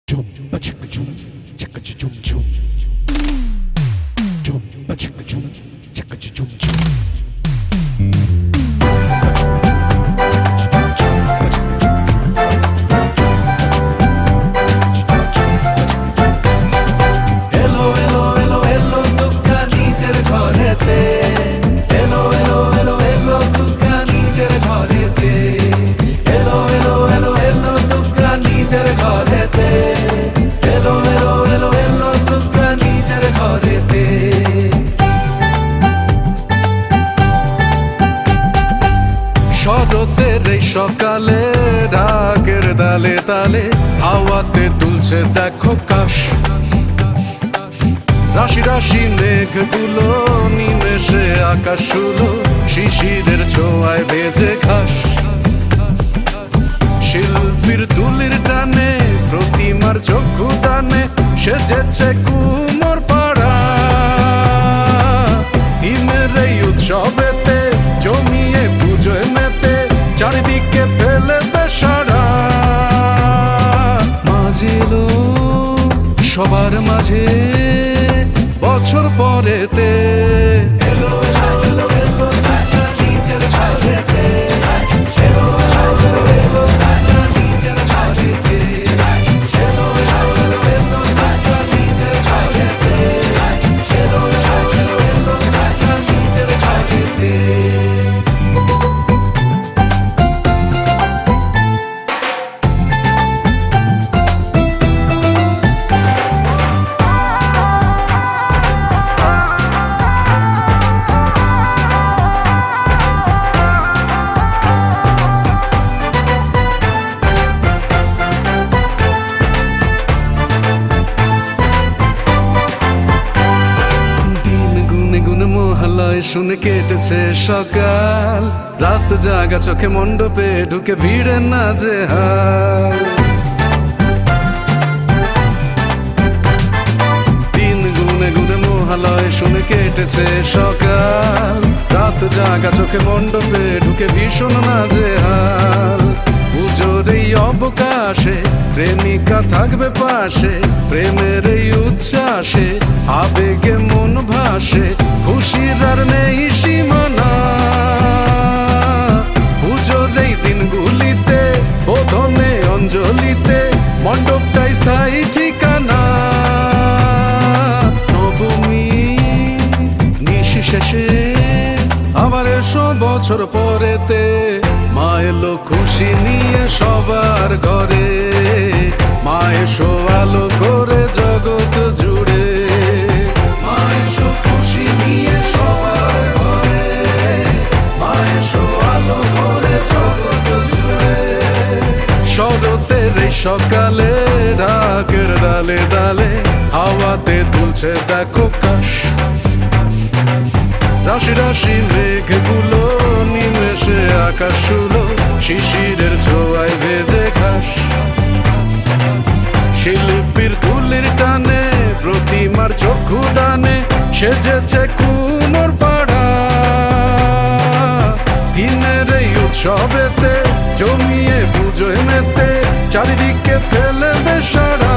Chum ba chicka chum, chicka chum chum. Chum ba chicka chum, chicka chum chum. Hello, hello, hello, hello, dukka nijer ghorete. Hello, hello, hello, hello, dukka nijer ghorete. Hello, hello, hello, hello, dukka nijer ghorete. Hello, hello, hello, hello, dukka nijer ghorete. শরতের এই সকালে রাগের দালে তালে হাওয়াতে দুলছে দেখো কাশ, রাশি রাশি মেঘগুলো নিমেষে আকাশ শুলো শিশিরের ছোঁয়ায় ভেজে ঘাস। শিল্পীর তুলির টানে প্রতিমার চক্ষু টানে সেজেছে কুমোর পাড়া। হিমের এই উৎসবেতে জমিয়ে পুজোয় মেতে চারিদিকে ফেলে বেসারা। মাঝিলো সবার মাঝে বছর পরেতে মহালয় শুনে কেটেছে সকাল, রাত জাগা চোখে মণ্ডপে ঢুকে ভিড়ে নাজেহাল। দিন গুনে গুনে মহালয় শুনে কেটেছে সকাল, রাত জাগা চোখে মণ্ডপে ঢুকে ভীষণ নাজেহাল। পুজোর এই অবকাশে প্রেমিকা থাকবে পাশে, প্রেমের এই উচ্ছ্বাসে আবেগে মন ভাসে, খুশির আর নেই সীমানা। পুজোর এই দিনগুলিতে বোধনে অঞ্জলিতে মণ্ডপটাই স্থায়ী ঠিকানা। নবমী নিশি শেষে আবার এসো বছর পরেতে, মা এলো খুশি নিয়ে সবার ঘরে, মা এসো আলো করে জগৎ জুড়ে। মা এসো খুশি নিয়ে সবার ঘরে, মা এসো আলো করে জগৎ জুড়ে। শরতের এই সকালে রাগের ডালে ডালে হাওয়াতে দুলছে দেখো কাশ, রাশি রাশি মেঘগুলো নিমেষে আকাশ শুলো শিশিরের ছোঁয়ায় ভেজে ঘাস। শিল্পীর তুলির টানে প্রতিমার চক্ষু দানে সেজেছে কুমোর পাড়া। দিনের এই উৎসবেতে জমিয়ে পুজোয় মেতে চারিদিকে ফেলে বেসারা।